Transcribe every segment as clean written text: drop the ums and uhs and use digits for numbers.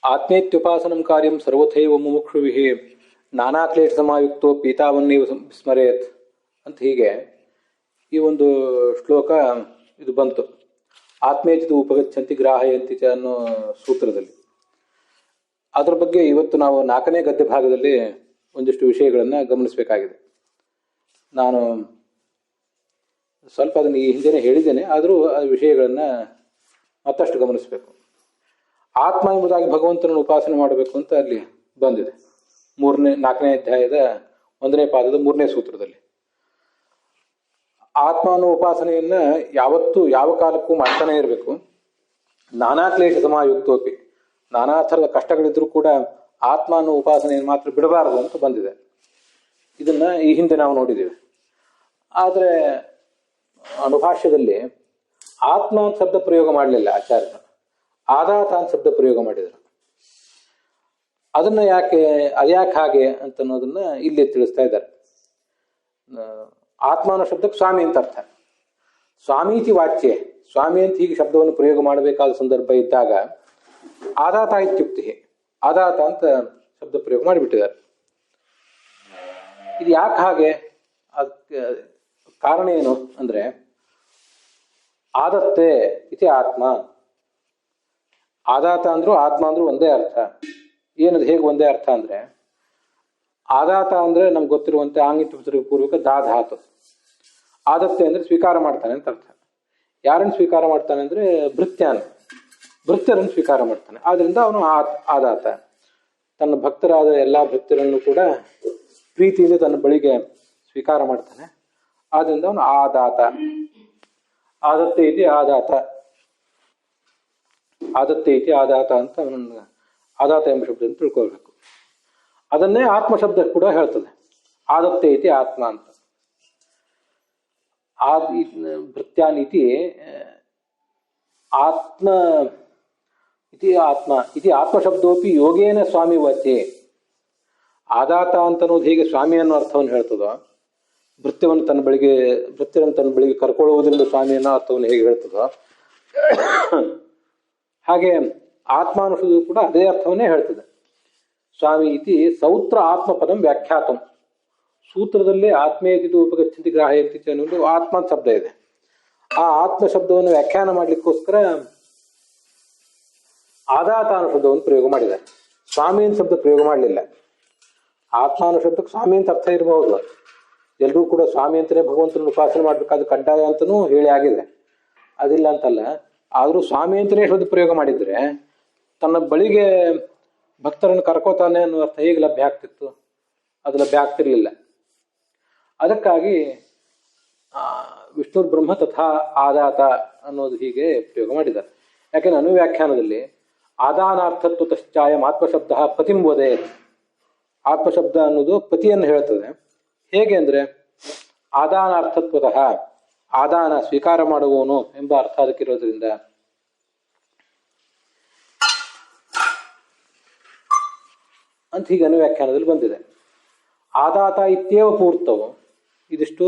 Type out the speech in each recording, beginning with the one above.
ಆತ್ಮೇತ್ಯುಪಾಸನಂ ಕಾರ್ಯಂ ಸರ್ವಥೈವ ಮುಮುಕ್ಷುವಿಃ ನಾನಾಕ್ಲೇಶ ಸಮಾಯುಕ್ತೋ ಪೀತಾವನ್ನೇವ ಸ್ಮರೇತ್ ಅಂತ ಹೀಗೆ ಈ ಒಂದು ಶ್ಲೋಕ ಇದು ಬಂತು. ಆತ್ಮೇತಿದು ಉಪಗಚ್ಚಂತಿ ಗ್ರಾಹಯಂತಿ ಚ ಅನ್ನೋ ಸೂತ್ರದಲ್ಲಿ. ಅದರ ಬಗ್ಗೆ ಇವತ್ತು ನಾವು 4ನೇ ಗದ್ಯ ಭಾಗದಲ್ಲಿ ಒಂದಿಷ್ಟು ವಿಷಯಗಳನ್ನು ಗಮನಿಸಬೇಕಾಗಿದೆ. ನಾನು ಸ್ವಲ್ಪ ಅದನ್ನು ಈ ಹಿಂದೆನೇ ಹೇಳಿದ್ದೇನೆ, ಆದರೂ ಆ ವಿಷಯಗಳನ್ನು ಮತ್ತಷ್ಟು ಗಮನಿಸಬೇಕು. ಆತ್ಮ ಎಂಬುದಾಗಿ ಭಗವಂತನನ್ನು ಉಪಾಸನೆ ಮಾಡಬೇಕು ಅಂತ ಅಲ್ಲಿ ಬಂದಿದೆ 4ನೇ ಅಧ್ಯಾಯದ 1ನೇ ಪಾದದ 3ನೇ ಸೂತ್ರದಲ್ಲಿ. ಆತ್ಮ ಅನ್ನೋ ಉಪಾಸನೆಯನ್ನ ಯಾವತ್ತೂ ಯಾವ ಕಾಲಕ್ಕೂ ಮಾಡ್ತಾನೆ ಇರಬೇಕು. ನಾನಾ ಕ್ಲೇಶ ಸಮಾಯುಕ್ತೋಪಿ, ನಾನಾ ಥರದ ಕಷ್ಟಗಳಿದ್ರೂ ಕೂಡ ಆತ್ಮ ಅನ್ನೋ ಉಪಾಸನೆಯನ್ನು ಮಾತ್ರ ಬಿಡಬಾರದು ಅಂತ ಬಂದಿದೆ. ಇದನ್ನ ಈ ಹಿಂದೆ ನಾವು ನೋಡಿದ್ದೇವೆ. ಆದರೆ ಅನುಭಾಷ್ಯದಲ್ಲಿ ಆತ್ಮ ಅಂತ ಶಬ್ದ ಪ್ರಯೋಗ ಮಾಡಲಿಲ್ಲ ಆಚಾರ್ಯರು, ಆದಾತ ಅಂತ ಶಬ್ದ ಪ್ರಯೋಗ ಮಾಡಿದರು. ಅದನ್ನ ಅದ್ಯಾಕೆ ಹಾಗೆ ಅಂತ ಅನ್ನೋದನ್ನ ಇಲ್ಲಿ ತಿಳಿಸ್ತಾ ಇದ್ದಾರೆ. ಆತ್ಮ ಅನ್ನೋ ಶಬ್ದಕ್ಕೆ ಸ್ವಾಮಿ ಅಂತ ಅರ್ಥ. ಸ್ವಾಮೀತಿ ವಾಚ್ಯೆ, ಸ್ವಾಮಿ ಅಂತ ಹೀಗೆ ಶಬ್ದವನ್ನು ಪ್ರಯೋಗ ಮಾಡಬೇಕಾದ ಸಂದರ್ಭ ಇದ್ದಾಗ ಆದಾತ ಇತ್ಯುಕ್ತಿ, ಆದಾತ ಅಂತ ಶಬ್ದ ಪ್ರಯೋಗ ಮಾಡಿಬಿಟ್ಟಿದ್ದಾರೆ. ಇದು ಯಾಕೆ ಹಾಗೆ? ಅದಕ್ಕೆ ಕಾರಣ ಏನು ಅಂದ್ರೆ, ಆದತ್ತೆ ಇತಿ ಆತ್ಮ. ಆದಾತ ಅಂದ್ರು ಆತ್ಮ ಅಂದ್ರು ಒಂದೇ ಅರ್ಥ. ಏನದು ಹೇಗೆ ಒಂದೇ ಅರ್ಥ ಅಂದ್ರೆ, ಆದಾತ ಅಂದ್ರೆ ನಮ್ಗೆ ಗೊತ್ತಿರುವಂತೆ ಆಂಗಿತ ಪೂರ್ವಕ ಧಾತು. ಆದತ್ತೆ ಅಂದ್ರೆ ಸ್ವೀಕಾರ ಮಾಡ್ತಾನೆ ಅಂತ ಅರ್ಥ. ಯಾರನ್ನು ಸ್ವೀಕಾರ ಮಾಡ್ತಾನೆ ಅಂದ್ರೆ ಭೃತ್ಯರನ್ನು ಸ್ವೀಕಾರ ಮಾಡ್ತಾನೆ. ಆದ್ರಿಂದ ಅವನು ಆದಾತ. ತನ್ನ ಭಕ್ತರಾದ ಎಲ್ಲಾ ಭಕ್ತರನ್ನು ಕೂಡ ಪ್ರೀತಿಯಿಂದ ತನ್ನ ಬಳಿಗೆ ಸ್ವೀಕಾರ ಮಾಡ್ತಾನೆ. ಆದ್ರಿಂದ ಅವನು ಆದಾತ. ಆದತ್ತೆ ಇತಿ ಆದಾತ, ಆದತ್ತೆ ಇತಿ ಆದಾತ ಅಂತ ಅವನನ್ನು ಆದಾತ ಎಂಬ ಶಬ್ದವನ್ನು ತಿಳ್ಕೊಳ್ಬೇಕು. ಅದನ್ನೇ ಆತ್ಮ ಶಬ್ದ ಕೂಡ ಹೇಳ್ತದೆ, ಆದತ್ತೆ ಇತಿ ಆತ್ಮ ಅಂತ. ಭೃತ್ಯಾನಿತಿ ಆತ್ಮ ಇತಿ ಆತ್ಮ ಇತಿ ಆತ್ಮಶಬ್ದೋಪಿ ಯೋಗೇನ ಸ್ವಾಮಿ ವಾಚ್ಯೆ. ಆದಾತ ಅಂತ ಅನ್ನೋದು ಹೇಗೆ ಸ್ವಾಮಿ ಅನ್ನೋ ಅರ್ಥವನ್ನು ಹೇಳ್ತದೋ, ಭೃತ್ಯರನ್ನು ತನ್ನ ಬಳಿಗೆ ಕರ್ಕೊಳ್ಳುವುದರಿಂದ ಸ್ವಾಮಿ ಅನ್ನೋ ಅರ್ಥವನ್ನು ಹೇಗೆ ಹೇಳ್ತದೋ, ಹಾಗೆ ಆತ್ಮ ಅನ್ನೋದು ಕೂಡ ಅದೇ ಅರ್ಥವನ್ನೇ ಹೇಳ್ತದೆ. ಸ್ವಾಮಿ ಇತಿ ಸೌತ್ರ ಆತ್ಮಪದಂ ವ್ಯಾಖ್ಯಾತಂ. ಸೂತ್ರದಲ್ಲಿ ಆತ್ಮೇತಿದು ಉಪಗಚ್ಚಂತಿ ಗ್ರಾಹಯಂತಿ ಅನ್ನೋದು ಆತ್ಮ ಶಬ್ದ ಇದೆ. ಆ ಆತ್ಮ ಶಬ್ದವನ್ನು ವ್ಯಾಖ್ಯಾನ ಮಾಡ್ಲಿಕ್ಕೋಸ್ಕರ ಆದಾತ ಅನ್ನೋ ಶಬ್ದವನ್ನು ಪ್ರಯೋಗ ಮಾಡಿದ್ದಾರೆ. ಸ್ವಾಮಿ ಅಂತ ಶಬ್ದ ಪ್ರಯೋಗ ಮಾಡಲಿಲ್ಲ. ಆತ್ಮ ಅನ್ನೋ ಶಬ್ದಕ್ಕೆ ಸ್ವಾಮಿ ಅಂತ ಅರ್ಥ ಇರಬಹುದು. ಎಲ್ಲರೂ ಕೂಡ ಸ್ವಾಮಿ ಅಂತಲೇ ಭಗವಂತನ ಉಪಾಸನೆ ಮಾಡ್ಬೇಕಾದ ಕಡ್ಡಾಯ ಅಂತನೂ ಹೇಳಿ ಆಗಿದೆ, ಅದಿಲ್ಲ ಅಂತಲ್ಲ. ಆದರೂ ಸ್ವಾಮಿ ಅಂತಲೇ ಶಬ್ದ ಪ್ರಯೋಗ ಮಾಡಿದ್ರೆ ತನ್ನ ಬಳಿಗೆ ಭಕ್ತರನ್ನು ಕರ್ಕೋತಾನೆ ಅನ್ನೋ ಅರ್ಥ ಹೇಗೆ ಲಭ್ಯ ಆಗ್ತಿತ್ತು? ಅದು ಲಭ್ಯ ಆಗ್ತಿರ್ಲಿಲ್ಲ. ಅದಕ್ಕಾಗಿ ವಿಷ್ಣು ಬ್ರಹ್ಮ ತಥಾ ಆದಾತ ಅನ್ನೋದು ಹೀಗೆ ಪ್ರಯೋಗ ಮಾಡಿದ್ದಾರೆ. ಯಾಕೆಂದ್ರೆ ಅನುವ್ಯಾಖ್ಯಾನದಲ್ಲಿ ಆದಾನಾರ್ಥತ್ವ ತಶ್ಚಾಯಂ ಆತ್ಮಶಬ್ದ ಪತಿಂ ವದೇತ್. ಆತ್ಮಶಬ್ದ ಅನ್ನೋದು ಪತಿಯನ್ನು ಹೇಳ್ತದೆ. ಹೇಗೆ ಅಂದ್ರೆ, ಆದಾನಾರ್ಥತ್ವತಃ, ಆದಾನ ಸ್ವೀಕಾರ ಮಾಡುವವನು ಎಂಬ ಅರ್ಥ ಅದಕ್ಕಿರೋದ್ರಿಂದ ಅಂತ ಹೀಗೆ ಅನುವ್ಯಾಖ್ಯಾನದಲ್ಲಿ ಬಂದಿದೆ. ಆದಾತ ಇತ್ಯೇವ ಪೂರ್ತವು. ಇದಿಷ್ಟು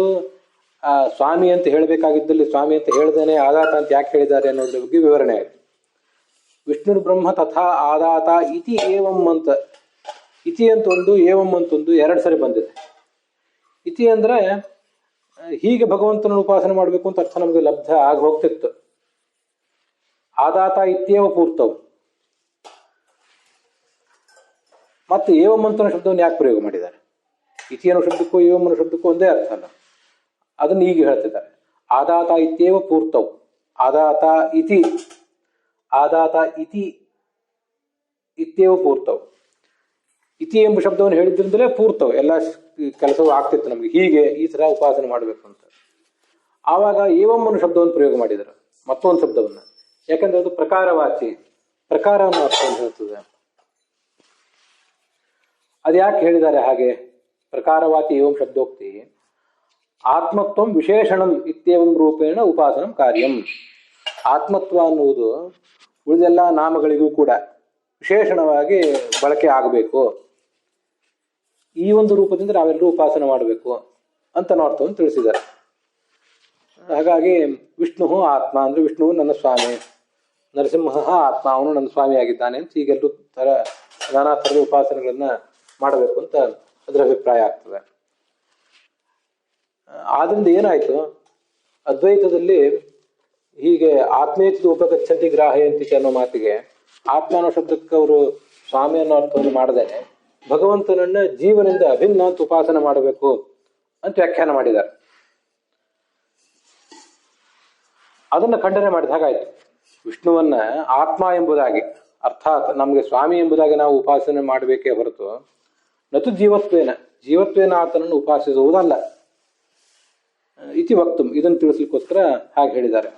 ಸ್ವಾಮಿ ಅಂತ ಹೇಳಬೇಕಾಗಿದ್ದಲ್ಲಿ ಸ್ವಾಮಿ ಅಂತ ಹೇಳ್ದೇನೆ ಆದಾತ ಅಂತ ಯಾಕೆ ಹೇಳಿದ್ದಾರೆ ಅನ್ನೋದ್ರ ಬಗ್ಗೆ ವಿವರಣೆ ಆಯಿತು. ವಿಷ್ಣು ಬ್ರಹ್ಮ ತಥಾ ಆದಾತ ಇತಿ ಏವಂ ಅಂತ, ಇತಿ ಅಂತ ಒಂದು ಏವಂ ಅಂತ ಒಂದು 2 ಸರಿ ಬಂದಿದೆ. ಇತಿ ಅಂದ್ರೆ ಹೀಗೆ ಭಗವಂತನ ಉಪಾಸನೆ ಮಾಡಬೇಕು ಅಂತ ಅರ್ಥ ನಮಗೆ ಲಬ್ಧ ಆಗಿ ಹೋಗ್ತಿತ್ತು. ಆದಾತ ಇತ್ಯೇವ ಪೂರ್ತವು. ಮತ್ತೆ ಏವಂ ಅಂತ ಶಬ್ದವನ್ನು ಯಾಕೆ ಪ್ರಯೋಗ ಮಾಡಿದ್ದಾರೆ? ಇತಿ ಅನ್ನೋ ಶಬ್ದಕ್ಕೂ ಏವಂ ಅನ್ನೋ ಶಬ್ದಕ್ಕೂ ಒಂದೇ ಅರ್ಥ ಅಲ್ಲ. ಅದನ್ನು ಈಗ ಹೇಳ್ತಿದ್ದಾರೆ. ಆದಾತ ಇತ್ಯೇವ ಪೂರ್ತವು, ಆದಾತ ಇತಿ, ಆದಾತ ಇತಿ ಇತ್ಯೇವ ಪೂರ್ತವು. ಇತಿ ಎಂಬ ಶಬ್ದವನ್ನು ಹೇಳಿದ್ರಿಂದಲೇ ಪೂರ್ತವು, ಎಲ್ಲ ಕೆಲಸವೂ ಆಗ್ತಿತ್ತು ನಮಗೆ. ಹೀಗೆ ಈ ತರ ಉಪಾಸನೆ ಮಾಡಬೇಕು ಅಂತ. ಆವಾಗ ಏವಂ ಅನ್ನೋ ಶಬ್ದವನ್ನು ಪ್ರಯೋಗ ಮಾಡಿದರು, ಮತ್ತೊಂದು ಶಬ್ದವನ್ನ. ಯಾಕಂದ್ರೆ ಅದು ಪ್ರಕಾರವಾಚಿ, ಪ್ರಕಾರವನ್ನು ಅರ್ಥವನ್ನು ಹೇಳ್ತದೆ. ಅದು ಯಾಕೆ ಹೇಳಿದ್ದಾರೆ ಹಾಗೆ? ಪ್ರಕಾರವಾಚಿ ಏವಂ ಶಬ್ದೋಕ್ತಿ ಆತ್ಮತ್ವಂ ವಿಶೇಷಣಂ ಇತ್ಯೇವಂ ರೂಪೇಣ ಉಪಾಸನಂ ಕಾರ್ಯಂ. ಆತ್ಮತ್ವ ಅನ್ನುವುದು ಉಳಿದೆಲ್ಲ ನಾಮಗಳಿಗೂ ಕೂಡ ವಿಶೇಷಣವಾಗಿ ಬಳಕೆ ಆಗಬೇಕು. ಈ ಒಂದು ರೂಪದಿಂದ ನಾವೆಲ್ಲರೂ ಉಪಾಸನೆ ಮಾಡಬೇಕು ಅಂತ ಅರ್ಥವನ್ನು ತಿಳಿಸಿದ್ದಾರೆ. ಹಾಗಾಗಿ ವಿಷ್ಣು ಆತ್ಮ ಅಂದ್ರೆ ವಿಷ್ಣುವು ನನ್ನ ಸ್ವಾಮಿ, ನರಸಿಂಹ ಆತ್ಮ, ಅವನು ನನ್ನ ಸ್ವಾಮಿಯಾಗಿದ್ದಾನೆ ಅಂತ ಹೀಗೆಲ್ಲರೂ ನಾನಾ ಥರದ ಉಪಾಸನೆಗಳನ್ನ ಮಾಡಬೇಕು ಅಂತ ಅದರ ಅಭಿಪ್ರಾಯ ಆಗ್ತದೆ. ಆದ್ರಿಂದ ಏನಾಯ್ತು, ಅದ್ವೈತದಲ್ಲಿ ಹೀಗೆ ಆತ್ಮೇತಿದು ಉಪಗಚ್ಚಂತಿ ಗ್ರಾಹಯಂತಿ ಅನ್ನೋ ಮಾತಿಗೆ ಆತ್ಮ ಅನ್ನೋ ಶಬ್ದಕ್ಕೆ ಅವರು ಸ್ವಾಮಿ ಅನ್ನೋ ಅರ್ಥವನ್ನು ಮಾಡದೇನೆ ಭಗವಂತನನ್ನ ಜೀವನಿಂದ ಅಭಿನ್ನ ಅಂತ ಉಪಾಸನೆ ಮಾಡಬೇಕು ಅಂತ ವ್ಯಾಖ್ಯಾನ ಮಾಡಿದ್ದಾರೆ. ಅದನ್ನ ಖಂಡನೆ ಮಾಡಿದ ಹಾಗಾಯ್ತು. ವಿಷ್ಣುವನ್ನ ಆತ್ಮ ಎಂಬುದಾಗಿ, ಅರ್ಥಾತ್ ನಮಗೆ ಸ್ವಾಮಿ ಎಂಬುದಾಗಿ ನಾವು ಉಪಾಸನೆ ಮಾಡಬೇಕೇ ಹೊರತು ನತು ಜೀವತ್ವೇನ ಆತನನ್ನು ಉಪಾಸಿಸುವುದಲ್ಲ. ಇತಿ ವಕ್ತುಂ, ಇದನ್ನು ತಿಳಿಸ್ಲಿಕ್ಕೋಸ್ಕರ ಹಾಗೆ ಹೇಳಿದ್ದಾರೆ.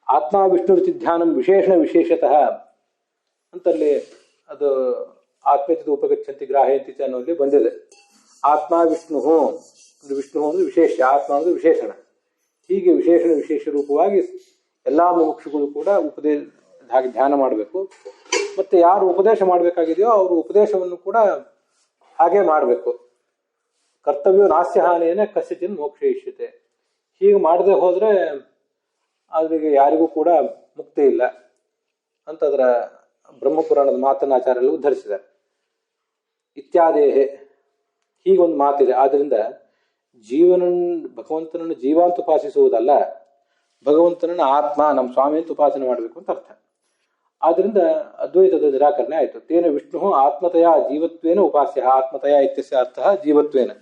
ಆತ್ಮ ವಿಷ್ಣು ರೀತಿ ಧ್ಯಾನಂ ವಿಶೇಷತಃ ಅಂತಲ್ಲಿ ಅದು ಆತ್ಮೇತಿದು ಉಪಗಚ್ಚಂತಿ ಗ್ರಾಹಯಂತಿ ಅನ್ನೋಲ್ಲಿ ಬಂದಿದೆ. ಆತ್ಮ ವಿಷ್ಣು ಅಂದ್ರೆ ವಿಶೇಷ, ಆತ್ಮ ಅಂದ್ರೆ ವಿಶೇಷಣ. ಹೀಗೆ ವಿಶೇಷ ರೂಪವಾಗಿ ಎಲ್ಲಾ ಮುಮುಕ್ಷುಗಳು ಕೂಡ ಹಾಗೆ ಧ್ಯಾನ ಮಾಡಬೇಕು. ಮತ್ತೆ ಯಾರು ಉಪದೇಶ ಮಾಡಬೇಕಾಗಿದೆಯೋ ಅವರು ಉಪದೇಶವನ್ನು ಕೂಡ ಹಾಗೆ ಮಾಡಬೇಕು. ಕರ್ತವ್ಯ ನಾಸ್ಯ ಹಾನೇನ ಕಸ್ಯಚಿನ್ ಮೋಕ್ಷಯಿಷ್ಯತೆ. ಹೀಗೆ ಮಾಡದೆ ಹೋದ್ರೆ ಅವರಿಗೆ ಯಾರಿಗೂ ಕೂಡ ಮುಕ್ತಿ ಇಲ್ಲ ಅಂತ ಅದರ ಬ್ರಹ್ಮಪುರಾಣದ ಮಾತನ್ನ ಆಚಾರ್ಯರು ಉದ್ಧರಿಸಿದ್ದಾರೆ. ಇತ್ಯಾದೇಹೆ, ಹೀಗೊಂದು ಮಾತಿದೆ. ಆದ್ರಿಂದ ಭಗವಂತನನ್ನು ಜೀವ ಅಂತ ಉಪಾಸಿಸುವುದಲ್ಲ, ಭಗವಂತನನ್ನು ಆತ್ಮ ನಮ್ಮ ಸ್ವಾಮಿ ಅಂತ ಉಪಾಸನೆ ಮಾಡಬೇಕು ಅಂತ ಅರ್ಥ. ಆದ್ರಿಂದ ಅದ್ವೈತದ ನಿರಾಕರಣೆ ಆಯಿತು. ತೇನ ವಿಷ್ಣು ಆತ್ಮತಯ ಜೀವತ್ವೇನ ಉಪಾಸ್ಯ. ಆತ್ಮತಯ ಇತ್ಯಸ್ಯ ಅರ್ಥ ಜೀವತ್ವೇನ,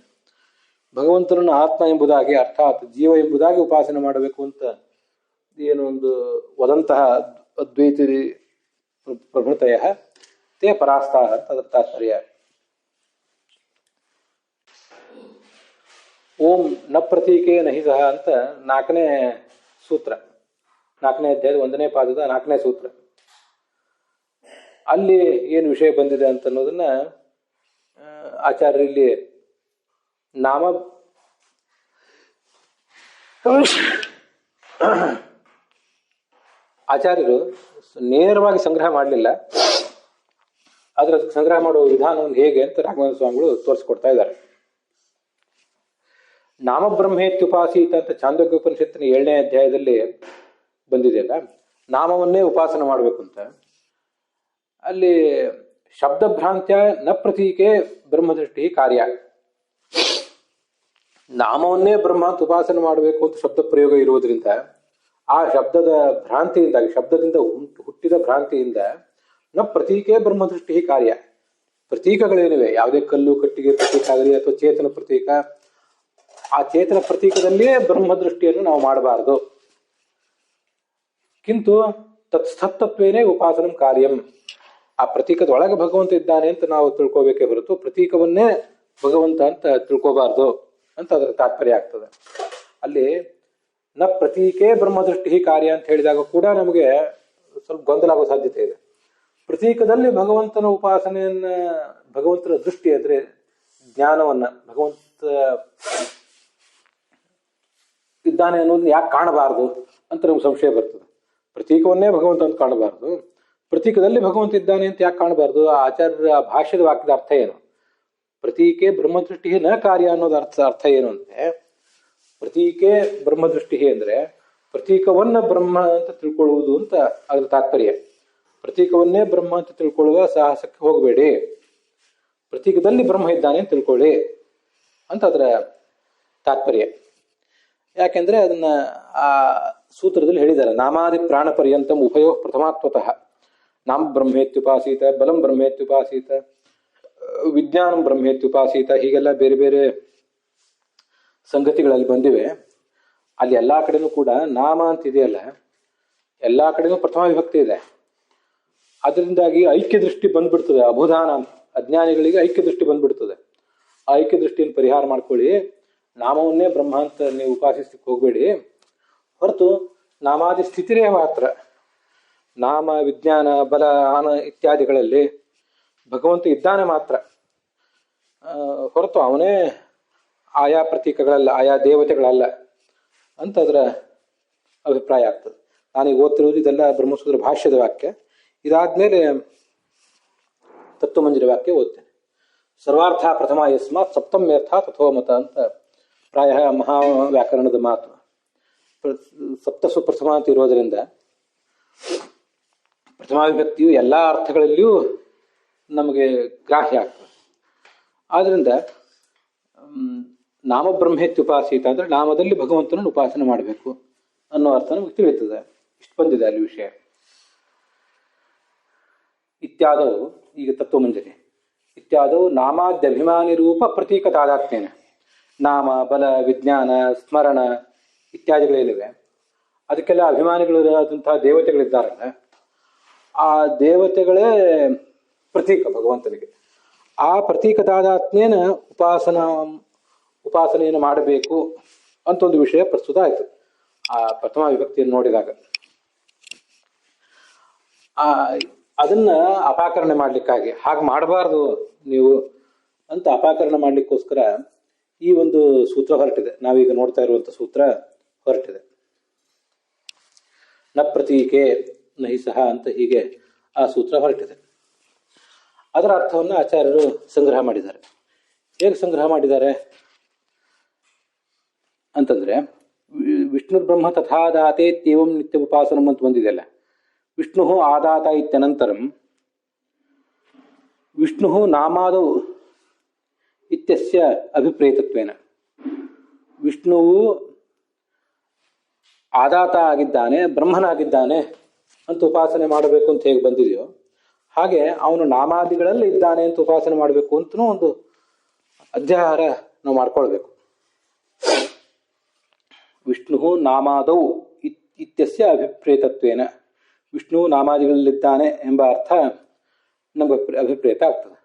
ಭಗವಂತನನ್ನು ಆತ್ಮ ಎಂಬುದಾಗಿ ಅರ್ಥಾತ್ ಜೀವ ಎಂಬುದಾಗಿ ಉಪಾಸನೆ ಮಾಡಬೇಕು ಅಂತ ಏನು ಒಂದು ವದಂತಹ ಅದ್ವೈತಿ ಪ್ರಭೃತಯ ತೇ ಪರಾಸ್ತಾಹ ಅಂತ ಅದರ ತಾತ್ಪರ್ಯ. ಓಂ ನ ಪ್ರತೀಕೆ ನಹಿ ಸಹ ಅಂತ 4ನೇ ಸೂತ್ರ, 4ನೇ ಅಧ್ಯಾಯದ 1ನೇ ಪಾದದ 4ನೇ ಸೂತ್ರ. ಅಲ್ಲಿ ಏನು ವಿಷಯ ಬಂದಿದೆ ಅಂತ ಅನ್ನೋದನ್ನ ಆಚಾರ್ಯರು ಇಲ್ಲಿ ಆಚಾರ್ಯರು ನೇರವಾಗಿ ಸಂಗ್ರಹ ಮಾಡಲಿಲ್ಲ. ಆದ್ರೆ ಅದಕ್ಕೆ ಸಂಗ್ರಹ ಮಾಡುವ ವಿಧಾನವನ್ನು ಹೇಗೆ ಅಂತ ರಾಘವೇಂದ್ರ ಸ್ವಾಮಿಗಳು ತೋರಿಸ್ಕೊಡ್ತಾ ಇದ್ದಾರೆ. ನಾಮಬ್ರಹ್ಮೇತ್ಯುಪಾಸೀತ ಅಂತ ಛಾಂದೋಗ್ಯೋಪನಿಷತ್ತಿನ 7ನೇ ಅಧ್ಯಾಯದಲ್ಲಿ ಬಂದಿದೆಯಲ್ಲ, ನಾಮವನ್ನೇ ಉಪಾಸನೆ ಮಾಡಬೇಕು ಅಂತ. ಅಲ್ಲಿ ಶಬ್ದಭ್ರಾಂತ್ಯ ನ ಪ್ರತೀಕೆ ಬ್ರಹ್ಮದೃಷ್ಟಿ ಕಾರ್ಯ. ನಾಮವನ್ನೇ ಬ್ರಹ್ಮ ಅಂತ ಉಪಾಸನೆ ಮಾಡಬೇಕು ಅಂತ ಶಬ್ದ ಪ್ರಯೋಗ ಇರುವುದರಿಂದ ಆ ಶಬ್ದದ ಭ್ರಾಂತಿಯಿಂದಾಗಿ, ಶಬ್ದದಿಂದ ಹುಟ್ಟಿದ ಭ್ರಾಂತಿಯಿಂದ ನ ಪ್ರತೀಕೆ ಬ್ರಹ್ಮದೃಷ್ಟಿ ಕಾರ್ಯ. ಪ್ರತೀಕಗಳೇನಿವೆ, ಯಾವುದೇ ಕಲ್ಲು ಕಟ್ಟಿಗೆ ಪ್ರತೀಕ ಆಗಲಿ ಅಥವಾ ಚೇತನ ಪ್ರತೀಕ, ಆ ಚೇತನ ಪ್ರತೀಕದಲ್ಲಿಯೇ ಬ್ರಹ್ಮದೃಷ್ಟಿಯನ್ನು ನಾವು ಮಾಡಬಾರದು. ಕಿಂತು ತತ್ಸ್ಥತ್ವೇನೇ ಉಪಾಸನಂ ಕಾರ್ಯಂ. ಆ ಪ್ರತೀಕದ ಒಳಗೆ ಭಗವಂತ ಇದ್ದಾನೆ ಅಂತ ನಾವು ತಿಳ್ಕೋಬೇಕೇ ಹೊರತು ಪ್ರತೀಕವನ್ನೇ ಭಗವಂತ ಅಂತ ತಿಳ್ಕೋಬಾರ್ದು ಅಂತ ಅದರ ತಾತ್ಪರ್ಯ ಆಗ್ತದೆ. ಅಲ್ಲಿ ನ ಪ್ರತೀಕೆ ಬ್ರಹ್ಮದೃಷ್ಟಿ ಕಾರ್ಯ ಅಂತ ಹೇಳಿದಾಗ ಕೂಡ ನಮಗೆ ಸ್ವಲ್ಪ ಗೊಂದಲ ಆಗೋ ಸಾಧ್ಯತೆ ಇದೆ. ಪ್ರತೀಕದಲ್ಲಿ ಭಗವಂತನ ಉಪಾಸನೆಯನ್ನ, ಭಗವಂತನ ದೃಷ್ಟಿ ಅಂದ್ರೆ ಜ್ಞಾನವನ್ನ, ಭಗವಂತ ಇದ್ದಾನೆ ಅನ್ನೋದನ್ನ ಯಾಕೆ ಕಾಣಬಾರದು ಅಂತ ನಮ್ಗೆ ಸಂಶಯ ಬರ್ತದೆ. ಪ್ರತೀಕವನ್ನೇ ಭಗವಂತ ಅಂತ ಕಾಣಬಾರ್ದು, ಪ್ರತೀಕದಲ್ಲಿ ಭಗವಂತ ಇದ್ದಾನೆ ಅಂತ ಯಾಕೆ ಕಾಣಬಾರ್ದು? ಆ ಆಚಾರ್ಯರ ಭಾಷ್ಯದ ವಾಕ್ಯದ ಅರ್ಥ ಏನು? ಪ್ರತೀಕೆ ಬ್ರಹ್ಮದೃಷ್ಟಿ ನ ಕಾರ್ಯ ಅನ್ನೋದು ಅರ್ಥ ಏನು ಅಂದ್ರೆ, ಪ್ರತೀಕೆ ಬ್ರಹ್ಮದೃಷ್ಟಿ ಅಂದ್ರೆ ಪ್ರತೀಕವನ್ನ ಬ್ರಹ್ಮ ಅಂತ ತಿಳ್ಕೊಳ್ಳುವುದು ಅಂತ ಅದರ ತಾತ್ಪರ್ಯ. ಪ್ರತೀಕವನ್ನೇ ಬ್ರಹ್ಮ ಅಂತ ತಿಳ್ಕೊಳ್ಳುವ ಸಾಹಸಕ್ಕೆ ಹೋಗಬೇಡಿ, ಪ್ರತೀಕದಲ್ಲಿ ಬ್ರಹ್ಮ ಇದ್ದಾನೆ ಅಂತ ತಿಳ್ಕೊಳ್ಳಿ ಅಂತ ಅದರ ತಾತ್ಪರ್ಯ. ಯಾಕೆಂದ್ರೆ ಅದನ್ನ ಆ ಸೂತ್ರದಲ್ಲಿ ಹೇಳಿದ್ದಾರೆ. ನಾಮಾದಿ ಪ್ರಾಣ ಪರ್ಯಂತಂ ಉಭಯೋ ಪ್ರಥಮಾತ್ವತಃ ನಾಮ ಬ್ರಹ್ಮೇತ್ಯುಪಾಸೀತ, ಬಲಂ ಬ್ರಹ್ಮೇತ್ಯುಪಾಸೀತ, ವಿಜ್ಞಾನಂ ಬ್ರಹ್ಮೇತ್ಯುಪಾಸೀತ, ಹೀಗೆಲ್ಲ ಬೇರೆ ಬೇರೆ ಸಂಗತಿಗಳಲ್ಲಿ ಬಂದಿವೆ. ಅಲ್ಲಿ ಎಲ್ಲಾ ಕಡೆನೂ ಕೂಡ ನಾಮ ಅಂತ ಇದೆಯಲ್ಲ, ಎಲ್ಲಾ ಕಡೆನೂ ಪ್ರಥಮ ವಿಭಕ್ತಿ ಇದೆ. ಅದರಿಂದಾಗಿ ಐಕ್ಯ ದೃಷ್ಟಿ ಬಂದ್ಬಿಡ್ತದೆ. ಅಭುಧಾನ ಅಜ್ಞಾನಿಗಳಿಗೆ ಐಕ್ಯ ದೃಷ್ಟಿ ಬಂದ್ಬಿಡ್ತದೆ. ಆ ಐಕ್ಯ ದೃಷ್ಟಿಯನ್ನು ಪರಿಹಾರ ಮಾಡ್ಕೊಳ್ಳಿ. ನಾಮವನ್ನೇ ಬ್ರಹ್ಮ ಅಂತ ನೀವು ಉಪಾಸಿಸ್ಲಿಕ್ಕೆ ಹೋಗಬೇಡಿ, ಹೊರತು ನಾಮಾದಿ ಸ್ಥಿತಿರೇ ಮಾತ್ರ. ನಾಮ ವಿಜ್ಞಾನ ಬಲ ಆನ ಇತ್ಯಾದಿಗಳಲ್ಲಿ ಭಗವಂತ ಇದ್ದಾನೆ ಮಾತ್ರ, ಹೊರತು ಅವನೇ ಆಯಾ ಪ್ರತೀಕಗಳಲ್ಲ, ಆಯಾ ದೇವತೆಗಳಲ್ಲ ಅಂತ ಅದರ ಅಭಿಪ್ರಾಯ ಆಗ್ತದೆ. ನಾನೀಗ ಓದ್ತಿರೋದು ಇದೆಲ್ಲ ಬ್ರಹ್ಮಸೂತ್ರ ಭಾಷ್ಯದ ವಾಕ್ಯ. ಇದಾದ್ಮೇಲೆ ತತ್ವಮಂಜರಿ ವಾಕ್ಯ ಓದ್ತೇನೆ. ಸರ್ವಾರ್ಥ ಪ್ರಥಮ ಯಸ್ಮಾತ್ ಸಪ್ತಮ್ಯರ್ಥ ತಥೋಮತ ಅಂತ ಪ್ರಾಯ ಮಹಾವ್ಯಾಕರಣದ ಮಾತು. ಸಪ್ತಸು ಪ್ರಥಮ ಅಂತ ಇರೋದರಿಂದ ಪ್ರಥಮಾ ವಿಭಕ್ತಿಯು ಎಲ್ಲ ಅರ್ಥಗಳಲ್ಲಿಯೂ ನಮಗೆ ಗ್ರಾಹ್ಯ ಆಗ್ತದೆ. ಆದ್ದರಿಂದ ನಾಮಬ್ರಹ್ಮೇತ್ಯುಪಾಸೀತ ಅಂದರೆ ನಾಮದಲ್ಲಿ ಭಗವಂತನನ್ನು ಉಪಾಸನೆ ಮಾಡಬೇಕು ಅನ್ನೋ ಅರ್ಥ ನಮಗೆ ತಿಳಿಯುತ್ತದೆ. ಇಷ್ಟು ಬಂದಿದೆ ಅಲ್ಲಿ ವಿಷಯ. ಇತ್ಯಾದವು ಈಗ ತತ್ವಮಂಜರಿ ಇತ್ಯಾದವು ನಾಮಾದ್ಯಭಿಮಾನಿ ರೂಪ ಪ್ರತೀಕ ತಾದಾತ್ಮ್ಯನ ನಾಮ ಬಲ ವಿಜ್ಞಾನ ಸ್ಮರಣ ಇತ್ಯಾದಿಗಳೇನಿವೆ ಅದಕ್ಕೆಲ್ಲ ಅಭಿಮಾನಿಗಳಾದಂತಹ ದೇವತೆಗಳಿದ್ದಾರಲ್ಲ, ಆ ದೇವತೆಗಳೇ ಪ್ರತೀಕ ಭಗವಂತನಿಗೆ. ಆ ಪ್ರತೀಕ ತಾದಾತ್ಮ್ಯನ ಉಪಾಸನೆಯನ್ನು ಮಾಡಬೇಕು ಅಂತ ಒಂದು ವಿಷಯ ಪ್ರಸ್ತುತ ಆಯಿತು ಆ ಪ್ರಥಮ ವಿಭಕ್ತಿಯನ್ನು ನೋಡಿದಾಗ. ಅದನ್ನ ಅಪಾಕರಣೆ ಮಾಡ್ಲಿಕ್ಕಾಗಿ ಹಾಗೆ ಮಾಡಬಾರ್ದು ನೀವು ಅಂತ ಅಪಾಕರಣ ಮಾಡ್ಲಿಕ್ಕೋಸ್ಕರ ಈ ಒಂದು ಸೂತ್ರ ಹೊರಟಿದೆ. ನಾವೀಗ ನೋಡ್ತಾ ಇರುವಂತ ಸೂತ್ರ ಹೊರಟಿದೆ. ನ ಪ್ರತೀಕೆ ನಹಿ ಸಹ ಅಂತ ಹೀಗೆ ಆ ಸೂತ್ರ ಹೊರಟಿದೆ. ಅದರ ಅರ್ಥವನ್ನು ಆಚಾರ್ಯರು ಸಂಗ್ರಹ ಮಾಡಿದ್ದಾರೆ. ಹೇಗೆ ಸಂಗ್ರಹ ಮಾಡಿದ್ದಾರೆ ಅಂತಂದ್ರೆ, ವಿಷ್ಣು ಬ್ರಹ್ಮ ತಥಾದಾತೆ ತ್ಯೇವಂ ನಿತ್ಯ ಉಪಾಸನಂ ಅಂತ ಬಂದಿದೆಯಲ್ಲ, ವಿಷ್ಣು ಆದಾತ ಇತ್ಯನಂತರಂ ವಿಷ್ಣು ನಾಮಾದೌ ಇತ್ಯಸ್ಯ ಅಭಿಪ್ರೇತತ್ವೇನ, ವಿಷ್ಣುವು ಆದಾತ ಆಗಿದ್ದಾನೆ ಬ್ರಹ್ಮನಾಗಿದ್ದಾನೆ ಅಂತ ಉಪಾಸನೆ ಮಾಡಬೇಕು ಅಂತ ಹೇಗೆ ಬಂದಿದೆಯೋ ಹಾಗೆ ಅವನು ನಾಮಾದಿಗಳಲ್ಲಿ ಇದ್ದಾನೆ ಅಂತ ಉಪಾಸನೆ ಮಾಡಬೇಕು ಅಂತನೂ ಒಂದು ಅಧ್ಯಾಹಾರ ನಾವು ಮಾಡ್ಕೊಳ್ಬೇಕು. ವಿಷ್ಣು ನಾಮಾದೌ ಇತ್ಯಸ್ಯ ಅಭಿಪ್ರೇತತ್ವೇನ, ವಿಷ್ಣು ನಾಮಾದಿಗಳಲ್ಲಿದ್ದಾನೆ ಎಂಬ ಅರ್ಥ ನಮಗೆ ಅಭಿಪ್ರೇತ ಆಗ್ತದೆ.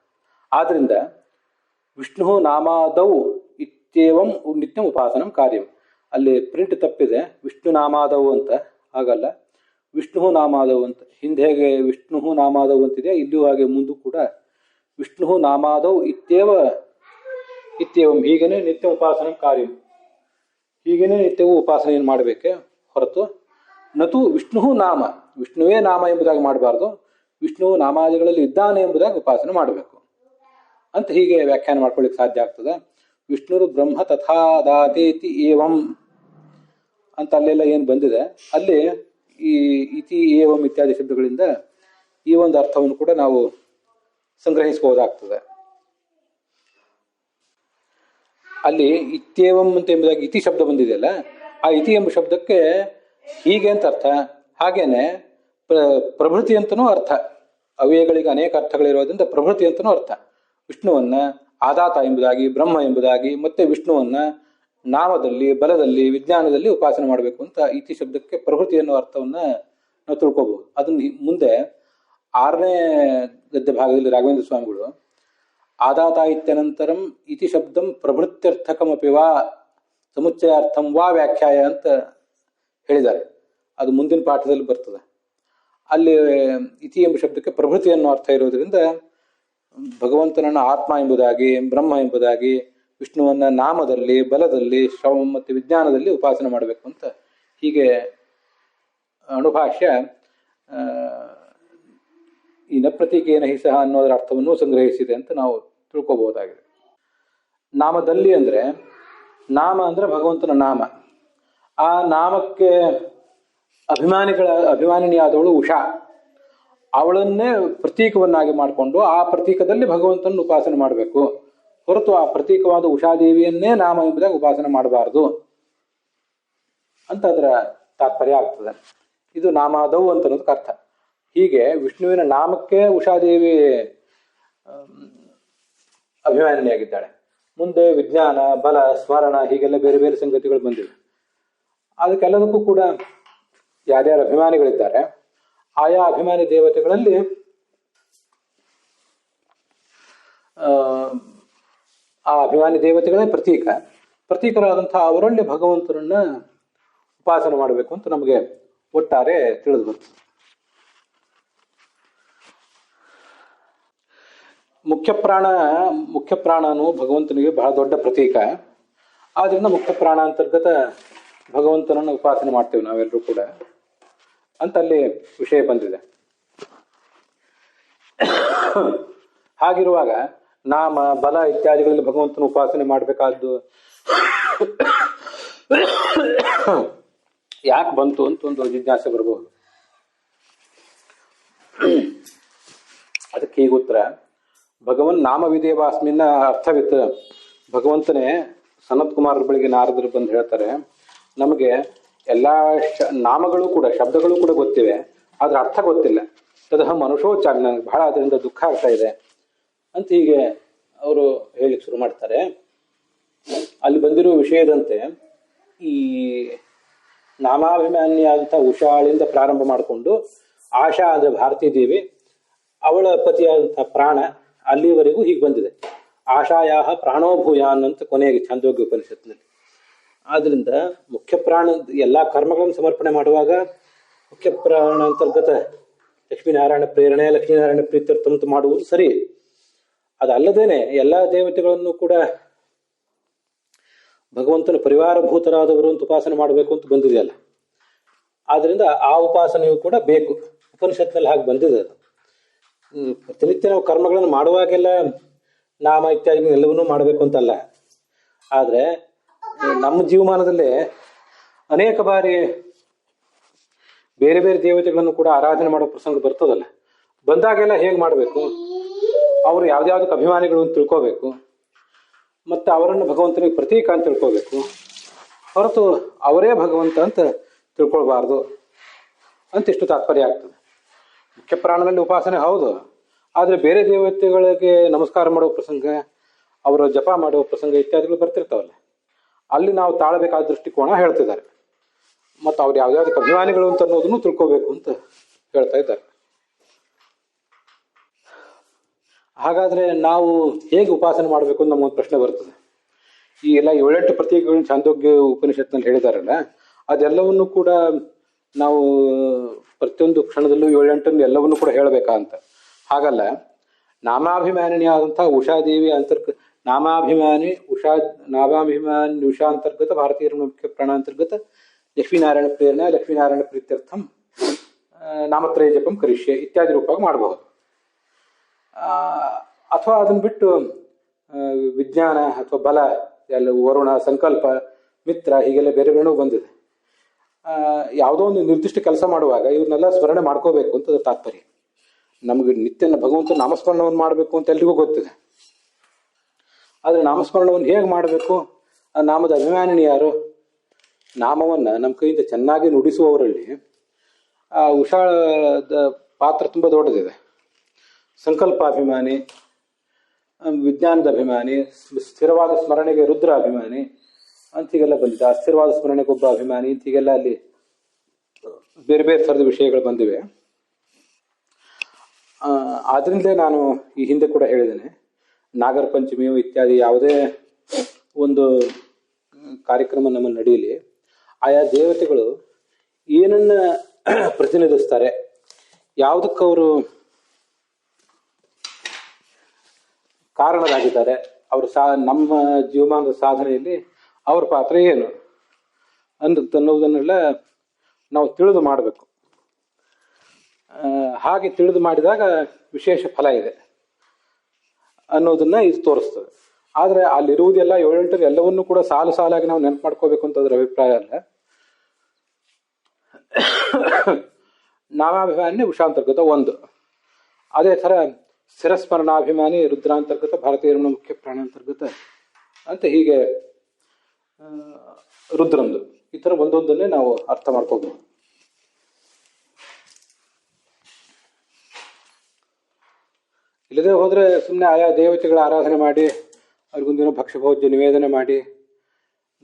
ಆದ್ರಿಂದ ವಿಷ್ಣು ನಾಮಾದೌ ಇತ್ಯೇವಂ ನಿತ್ಯಂ ಉಪಾಸನಂ ಕಾರ್ಯಂ. ಅಲ್ಲಿ ಪ್ರಿಂಟ್ ತಪ್ಪಿದೆ, ವಿಷ್ಣು ನಾಮಾದವು ಅಂತ, ಹಾಗಲ್ಲ ವಿಷ್ಣು ನಾಮಾದವು ಅಂತ. ಹಿಂದೆ ಹೇಗೆ ವಿಷ್ಣು ನಾಮಾದವು ಅಂತಿದೆ, ಇಲ್ಲೂ ಹಾಗೆ ಮುಂದೂ ಕೂಡ ವಿಷ್ಣು ನಾಮಾದವು ಇತ್ಯೇವಂ ಹೀಗೇನೆ ನಿತ್ಯ ಉಪಾಸನಂ ಕಾರ್ಯಂ, ಹೀಗೇನೆ ನಿತ್ಯವೂ ಉಪಾಸನೆಯನ್ನು ಮಾಡಬೇಕೆ ಹೊರತು ನತು ವಿಷ್ಣು ನಾಮ, ವಿಷ್ಣುವೇ ನಾಮ ಎಂಬುದಾಗಿ ಮಾಡಬಾರ್ದು, ವಿಷ್ಣು ನಾಮಾದಿಗಳಲ್ಲಿ ಇದ್ದಾನೆ ಎಂಬುದಾಗಿ ಉಪಾಸನೆ ಮಾಡಬೇಕು ಅಂತ ಹೀಗೆ ವ್ಯಾಖ್ಯಾನ ಮಾಡ್ಕೊಳ್ಳಿಕ್ಕೆ ಸಾಧ್ಯ ಆಗ್ತದೆ. ವಿಷ್ಣುರು ಬ್ರಹ್ಮ ತಥಾದಾತೇತಿ ಏವಂ ಅಂತ ಅಲ್ಲೆಲ್ಲ ಏನು ಬಂದಿದೆ ಅಲ್ಲಿ ಈ ಇತಿ ಏವಂ ಇತ್ಯಾದಿ ಶಬ್ದಗಳಿಂದ ಈ ಒಂದು ಅರ್ಥವನ್ನು ಕೂಡ ನಾವು ಸಂಗ್ರಹಿಸಬಹುದಾಗ್ತದೆ. ಅಲ್ಲಿ ಇತ್ಯೇವಂ ಅಂತ ಎಂಬುದಾಗಿ ಇತಿ ಶಬ್ದ ಬಂದಿದೆಯಲ್ಲ, ಆ ಇತಿ ಎಂಬ ಶಬ್ದಕ್ಕೆ ಹೀಗೆ ಅಂತ ಅರ್ಥ, ಹಾಗೇನೆ ಪ್ರಭೃತಿ ಅಂತನೂ ಅರ್ಥ. ಅವ್ಯಯಗಳಿಗೆ ಅನೇಕ ಅರ್ಥಗಳಿರೋದ್ರಿಂದ ಪ್ರಭೃತಿ ಅಂತನೂ ಅರ್ಥ. ವಿಷ್ಣುವನ್ನ ಆದಾತ ಎಂಬುದಾಗಿ, ಬ್ರಹ್ಮ ಎಂಬುದಾಗಿ, ಮತ್ತೆ ವಿಷ್ಣುವನ್ನ ನಾಮದಲ್ಲಿ ಬಲದಲ್ಲಿ ವಿಜ್ಞಾನದಲ್ಲಿ ಉಪಾಸನೆ ಮಾಡಬೇಕು ಅಂತ ಇತಿ ಶಬ್ದಕ್ಕೆ ಪ್ರಭೃತಿ ಅನ್ನೋ ಅರ್ಥವನ್ನ ನಾವು ತಿಳ್ಕೋಬಹುದು. ಅದನ್ನ ಮುಂದೆ 6ನೇ ಗದ್ಯ ಭಾಗದಲ್ಲಿ ರಾಘವೇಂದ್ರ ಸ್ವಾಮಿಗಳು ಆದಾತ ಇತ್ಯನಂತರಂ ಇತಿ ಶಬ್ದಂ ಪ್ರಭೃತ್ಯರ್ಥಕಮಪಿ ವಾ ಸಮುಚ್ಚಯಾರ್ಥಂ ವಾ ವ್ಯಾಖ್ಯಾಯ ಅಂತ ಹೇಳಿದ್ದಾರೆ. ಅದು ಮುಂದಿನ ಪಾಠದಲ್ಲಿ ಬರ್ತದೆ. ಅಲ್ಲಿ ಇತಿ ಎಂಬ ಶಬ್ದಕ್ಕೆ ಪ್ರಭೃತಿ ಅನ್ನೋ ಅರ್ಥ ಇರೋದ್ರಿಂದ ಭಗವಂತನನ್ನು ಆತ್ಮ ಎಂಬುದಾಗಿ, ಬ್ರಹ್ಮ ಎಂಬುದಾಗಿ, ವಿಷ್ಣುವನ್ನ ನಾಮದಲ್ಲಿ ಬಲದಲ್ಲಿ ಶ್ರವ ಮತ್ತು ವಿಜ್ಞಾನದಲ್ಲಿ ಉಪಾಸನೆ ಮಾಡಬೇಕು ಅಂತ ಹೀಗೆ ಅಣುಭಾಷ್ಯ ಈ ನ ಪ್ರತೀಕೇನ ಹಿ ಸಹ ಅನ್ನೋದರ ಅರ್ಥವನ್ನು ಸಂಗ್ರಹಿಸಿದೆ ಅಂತ ನಾವು ತಿಳ್ಕೋಬಹುದಾಗಿದೆ. ನಾಮದಲ್ಲಿ ಅಂದ್ರೆ, ನಾಮ ಅಂದ್ರೆ ಭಗವಂತನ ನಾಮ. ಆ ನಾಮಕ್ಕೆ ಅಭಿಮಾನಿನಿಯಾದವಳು ಉಷಾ, ಅವಳನ್ನೇ ಪ್ರತೀಕವನ್ನಾಗಿ ಮಾಡಿಕೊಂಡು ಆ ಪ್ರತೀಕದಲ್ಲಿ ಭಗವಂತನ ಉಪಾಸನೆ ಮಾಡಬೇಕು ಹೊರತು ಆ ಪ್ರತೀಕವಾದ ಉಷಾದೇವಿಯನ್ನೇ ನಾಮ ಎಂಬುದಾಗಿ ಉಪಾಸನೆ ಮಾಡಬಾರದು ಅಂತ ಅದರ ತಾತ್ಪರ್ಯ ಆಗ್ತದೆ. ಇದು ನಾಮಾದವು ಅಂತ ಅನ್ನೋದಕ್ಕೆ ಅರ್ಥ. ಹೀಗೆ ವಿಷ್ಣುವಿನ ನಾಮಕ್ಕೆ ಉಷಾದೇವಿ ಅಭಿಮಾನಿಯಾಗಿದ್ದಾಳೆ. ಮುಂದೆ ವಿಜ್ಞಾನ ಬಲ ಸ್ಮರಣ ಹೀಗೆಲ್ಲ ಬೇರೆ ಬೇರೆ ಸಂಗತಿಗಳು ಬಂದಿವೆ. ಅದಕ್ಕೆಲ್ಲದಕ್ಕೂ ಕೂಡ ಯಾರ್ಯಾರು ಅಭಿಮಾನಿಗಳಿದ್ದಾರೆ ಆಯಾ ಅಭಿಮಾನಿ ದೇವತೆಗಳಲ್ಲಿ ಆ ಅಭಿಮಾನಿ ದೇವತೆಗಳೇ ಪ್ರತೀಕರಾದಂತಹ ಅವರಲ್ಲಿ ಭಗವಂತನನ್ನ ಉಪಾಸನೆ ಮಾಡಬೇಕು ಅಂತ ನಮಗೆ ಒಟ್ಟಾರೆ ತಿಳಿದು ಬರ್ತದೆ. ಮುಖ್ಯ ಪ್ರಾಣನು ಭಗವಂತನಿಗೆ ಬಹಳ ದೊಡ್ಡ ಪ್ರತೀಕ. ಆದ್ರಿಂದ ಮುಖ್ಯ ಪ್ರಾಣ ಅಂತರ್ಗತ ಭಗವಂತನನ್ನು ಉಪಾಸನೆ ಮಾಡ್ತೇವೆ ನಾವೆಲ್ಲರೂ ಕೂಡ ಅಂತ ಅಲ್ಲಿ ವಿಷಯ ಬಂದಿದೆ. ಹಾಗಿರುವಾಗ ನಾಮ ಬಲ ಇತ್ಯಾದಿಗಳಲ್ಲಿ ಭಗವಂತನ ಉಪಾಸನೆ ಮಾಡಬೇಕಾದ್ದು ಯಾಕೆ ಬಂತು ಅಂತ ಒಂದು ಜಿಜ್ಞಾಸೆ ಬರಬಹುದು. ಅದಕ್ಕೆ ಈಗ ಉತ್ತರ ಭಗವನ್ ನಾಮವಿದೇವಾಸ್ಮಿನ್ನ ಅರ್ಥವಿತ್ತು. ಭಗವಂತನೇ ಸನತ್ ಕುಮಾರರ ಬಳಿಗೆ ನಾರದರು ಬಂದು ಹೇಳ್ತಾರೆ, ನಮಗೆ ಎಲ್ಲ ನಾಮಗಳು ಕೂಡ ಶಬ್ದಗಳು ಕೂಡ ಗೊತ್ತಿವೆ, ಆದ್ರೆ ಅರ್ಥ ಗೊತ್ತಿಲ್ಲ. ತದಹ ಮನುಷ್ಯೋಚ್ಚಾಗ ನನಗೆ ಬಹಳ ಅದರಿಂದ ದುಃಖ ಆಗ್ತಾ ಇದೆ ಅಂತ ಹೀಗೆ ಅವರು ಹೇಳಿಕ್ಕೆ ಶುರು ಮಾಡ್ತಾರೆ. ಅಲ್ಲಿ ಬಂದಿರೋ ವಿಷಯದಂತೆ ಈ ನಾಮಾಭಿಮಾನಿಯಾದಂಥ ಉಷಾಳಿಂದ ಪ್ರಾರಂಭ ಮಾಡಿಕೊಂಡು ಆಶಾ ಅಂದರೆ ಭಾರತೀ ದೇವಿ, ಅವಳ ಪತಿಯಾದಂಥ ಪ್ರಾಣ, ಅಲ್ಲಿವರೆಗೂ ಹೀಗೆ ಬಂದಿದೆ. ಆಶಾಯಾಹ ಪ್ರಾಣೋಭೂಯಾನ್ ಅಂತ ಕೊನೆಗೆ ಛಾಂದೋಗ್ಯ ಉಪನಿಷತ್ನಲ್ಲಿ. ಆದ್ರಿಂದ ಮುಖ್ಯ ಪ್ರಾಣ ಎಲ್ಲ ಕರ್ಮಗಳನ್ನು ಸಮರ್ಪಣೆ ಮಾಡುವಾಗ ಮುಖ್ಯ ಪ್ರಾಣ ಅಂತರ್ಗತ ಲಕ್ಷ್ಮೀನಾರಾಯಣ ಪ್ರೇರಣೆ, ಲಕ್ಷ್ಮೀನಾರಾಯಣ ಪ್ರೀತ್ಯರ್ಥ ಅಂತ ಮಾಡುವುದು ಸರಿ. ಅದಲ್ಲದೇನೆ ಎಲ್ಲ ದೇವತೆಗಳನ್ನು ಕೂಡ ಭಗವಂತನ ಪರಿವಾರಭೂತರಾದವರು ಅಂತ ಉಪಾಸನೆ ಮಾಡಬೇಕು ಅಂತ ಬಂದಿದೆಯಲ್ಲ, ಆದ್ರಿಂದ ಆ ಉಪಾಸನೆಯು ಕೂಡ ಬೇಕು. ಉಪನಿಷತ್ನಲ್ಲಿ ಹಾಗೆ ಬಂದಿದೆ. ಅದು ಪ್ರತಿನಿತ್ಯ ನಾವು ಕರ್ಮಗಳನ್ನು ಮಾಡುವಾಗೆಲ್ಲ ನಾಮ ಇತ್ಯಾದಿ ಎಲ್ಲವನ್ನೂ ಮಾಡಬೇಕು ಅಂತಲ್ಲ. ಆದರೆ ನಮ್ಮ ಜೀವಮಾನದಲ್ಲಿ ಅನೇಕ ಬಾರಿ ಬೇರೆ ಬೇರೆ ದೇವತೆಗಳನ್ನು ಕೂಡ ಆರಾಧನೆ ಮಾಡೋ ಪ್ರಸಂಗ ಬರ್ತದಲ್ಲ. ಬಂದಾಗೆಲ್ಲ ಹೇಗೆ ಮಾಡಬೇಕು, ಅವರು ಯಾವ್ದಾವ್ದಕ್ಕೆ ಅಭಿಮಾನಿಗಳು ಅಂತ ತಿಳ್ಕೋಬೇಕು, ಮತ್ತು ಅವರನ್ನು ಭಗವಂತನಿಗೆ ಪ್ರತೀಕ ಅಂತ ತಿಳ್ಕೋಬೇಕು, ಹೊರತು ಅವರೇ ಭಗವಂತ ಅಂತ ತಿಳ್ಕೊಳ್ಬಾರ್ದು ಅಂತ ಇಷ್ಟು ತಾತ್ಪರ್ಯ ಆಗ್ತದೆ. ಮುಖ್ಯ ಪ್ರಾಣದಲ್ಲಿ ಉಪಾಸನೆ ಹೌದು, ಆದರೆ ಬೇರೆ ದೇವತೆಗಳಿಗೆ ನಮಸ್ಕಾರ ಮಾಡೋ ಪ್ರಸಂಗ, ಅವರ ಜಪ ಮಾಡೋ ಪ್ರಸಂಗ ಇತ್ಯಾದಿಗಳು ಬರ್ತಿರ್ತಾವಲ್ಲ, ಅಲ್ಲಿ ನಾವು ತಾಳಬೇಕಾದ ದೃಷ್ಟಿಕೋನ ಹೇಳ್ತಿದ್ದಾರೆ. ಮತ್ತು ಅವ್ರು ಯಾವ್ದಾವ್ದಕ್ಕೆ ಅಭಿಮಾನಿಗಳು ಅಂತ ಅನ್ನೋದನ್ನು ತಿಳ್ಕೋಬೇಕು ಅಂತ ಹೇಳ್ತಾ ಇದ್ದಾರೆ. ಹಾಗಾದ್ರೆ ನಾವು ಹೇಗೆ ಉಪಾಸನೆ ಮಾಡಬೇಕು ಅಂತ ನಮಗೊಂದು ಪ್ರಶ್ನೆ ಬರ್ತದೆ. ಈ ಎಲ್ಲ 7-8 ಪ್ರತೀಕಗಳನ್ನು ಛಾಂದೋಗ್ಯ ಉಪನಿಷತ್ನಲ್ಲಿ ಹೇಳಿದಾರಲ್ಲ, ಅದೆಲ್ಲವನ್ನು ಕೂಡ ನಾವು ಪ್ರತಿಯೊಂದು ಕ್ಷಣದಲ್ಲೂ 7-8 ಎಲ್ಲವನ್ನೂ ಕೂಡ ಹೇಳಬೇಕಾ ಅಂತ. ಹಾಗಲ್ಲ. ನಾಮಾಭಿಮಾನಿನಿ ಆದಂತಹ ಉಷಾದೇವಿ ನಾಮಾಭಿಮಾನಿ ಉಷಾ ಅಂತರ್ಗತ ಭಾರತೀಯ ಮುಖ್ಯ ಪ್ರಾಣಾಂತರ್ಗತ ಲಕ್ಷ್ಮೀನಾರಾಯಣ ಪ್ರೇರಣೆ, ಲಕ್ಷ್ಮೀನಾರಾಯಣ ಪ್ರೀತ್ಯರ್ಥಂ ನಾಮತ್ರಯ ಜಪಂ ಕರಿಷ್ಯೆ ಇತ್ಯಾದಿ ರೂಪವಾಗಿ ಮಾಡಬಹುದು. ಅಥವಾ ಅದನ್ನು ಬಿಟ್ಟು ವಿಜ್ಞಾನ ಅಥವಾ ಬಲ ಎಲ್ಲ, ವರುಣ, ಸಂಕಲ್ಪ, ಮಿತ್ರ, ಹೀಗೆಲ್ಲ ಬೇರೆ ಬೇರೆ ಬಂದಿದೆ. ಯಾವುದೋ ಒಂದು ನಿರ್ದಿಷ್ಟ ಕೆಲಸ ಮಾಡುವಾಗ ಇವ್ರನ್ನೆಲ್ಲ ಸ್ಮರಣೆ ಮಾಡ್ಕೋಬೇಕು ಅಂತ ಅದ್ರ ತಾತ್ಪರ್ಯ. ನಮಗೆ ನಿತ್ಯ ಭಗವಂತ ನಾಮಸ್ಮರಣವನ್ನು ಮಾಡಬೇಕು ಅಂತ ಎಲ್ರಿಗೂ ಗೊತ್ತಿದೆ. ಆದರೆ ನಾಮಸ್ಮರಣವನ್ನು ಹೇಗೆ ಮಾಡಬೇಕು, ಆ ನಾಮದ ಅಭಿಮಾನಿನಿ ಯಾರು, ನಾಮವನ್ನು ನಮ್ಮ ಕೈಯಿಂದ ಚೆನ್ನಾಗಿ ನುಡಿಸುವವರಲ್ಲಿ ಆ ಉಷಾದ ಪಾತ್ರ ತುಂಬ ದೊಡ್ಡದಿದೆ. ಸಂಕಲ್ಪಾಭಿಮಾನಿ, ವಿಜ್ಞಾನದ ಅಭಿಮಾನಿ, ಸ್ಥಿರವಾದ ಸ್ಮರಣೆಗೆ ರುದ್ರ ಅಭಿಮಾನಿ ಅಂತೀಗೆಲ್ಲ ಬಂದಿದೆ. ಅಸ್ಥಿರವಾದ ಸ್ಮರಣೆಗೊಬ್ಬ ಅಭಿಮಾನಿ ಅಂತೀಗೆಲ್ಲ ಅಲ್ಲಿ ಬೇರೆ ಬೇರೆ ಥರದ ವಿಷಯಗಳು ಬಂದಿವೆ. ಆದ್ರಿಂದಲೇ ನಾನು ಈ ಹಿಂದೆ ಕೂಡ ಹೇಳಿದ್ದೇನೆ, ನಾಗರ ಪಂಚಮಿಯು ಇತ್ಯಾದಿ ಯಾವುದೇ ಒಂದು ಕಾರ್ಯಕ್ರಮ ನಮ್ಮಲ್ಲಿ ನಡೆಯಲಿ, ಆಯಾ ದೇವತೆಗಳು ಏನನ್ನ ಪ್ರತಿನಿಧಿಸ್ತಾರೆ, ಯಾವುದಕ್ಕವರು ಕಾರಣರಾಗಿದ್ದಾರೆ, ಅವರು ನಮ್ಮ ಜೀವಮಾನದ ಸಾಧನೆಯಲ್ಲಿ ಅವ್ರ ಪಾತ್ರ ಏನು ಅನ್ನೋದನ್ನೆಲ್ಲ ನಾವು ತಿಳಿದು ಮಾಡಬೇಕು. ಹಾಗೆ ತಿಳಿದು ಮಾಡಿದಾಗ ವಿಶೇಷ ಫಲ ಇದೆ ಅನ್ನೋದನ್ನ ಇದು ತೋರಿಸ್ತದೆ. ಆದರೆ ಅಲ್ಲಿರುವುದೆಲ್ಲ 7-8 ಎಲ್ಲವನ್ನೂ ಕೂಡ ಸಾಲು ಸಾಲಾಗಿ ನಾವು ನೆನಪು ಮಾಡ್ಕೋಬೇಕು ಅಂತ ಅದ್ರ ಅಭಿಪ್ರಾಯ ಅಲ್ಲ. ನಾಮಾಭಿಮಾನಿ ಉಷಾಂತರ್ಗತ ಒಂದು, ಅದೇ ಥರ ಸ್ಥಿರಸ್ಮರಣಾಭಿಮಾನಿ ರುದ್ರಾಂತರ್ಗತ ಭಾರತೀಯ ಮುಖ್ಯ ಪ್ರಾಣಾಂತರ್ಗತ ಅಂತ ಹೀಗೆ ರುದ್ರಂದು, ಈ ಥರ ಒಂದೊಂದನ್ನೇ ನಾವು ಅರ್ಥ ಮಾಡ್ಕೋಬಹುದು. ಇಲ್ಲದೆ ಹೋದರೆ ಸುಮ್ಮನೆ ಆಯಾ ದೇವತೆಗಳ ಆರಾಧನೆ ಮಾಡಿ ಅವ್ರಿಗೊಂದಿನ ಭಕ್ಷ್ಯಭೋಜ್ಯ ನಿವೇದನೆ ಮಾಡಿ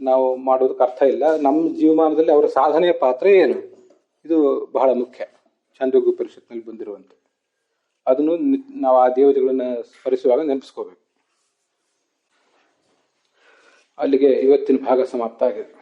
ನಾವು ಮಾಡೋದಕ್ಕೆ ಅರ್ಥ ಇಲ್ಲ. ನಮ್ಮ ಜೀವಮಾನದಲ್ಲಿ ಅವರ ಸಾಧನೆಯ ಪಾತ್ರ ಏನು, ಇದು ಬಹಳ ಮುಖ್ಯ. ಛಾಂದೋಗ್ಯ ಉಪನಿಷತ್ನಲ್ಲಿ ಬಂದಿರುವಂತೆ ಅದನ್ನು ನಾವು ಆ ದೇವತೆಗಳನ್ನ ಸ್ಮರಿಸುವಾಗ ನೆನಪಿಸ್ಕೋಬೇಕು. ಅಲ್ಲಿಗೆ ಇವತ್ತಿನ ಭಾಗ ಸಮಾಪ್ತ ಆಗಿದೆ.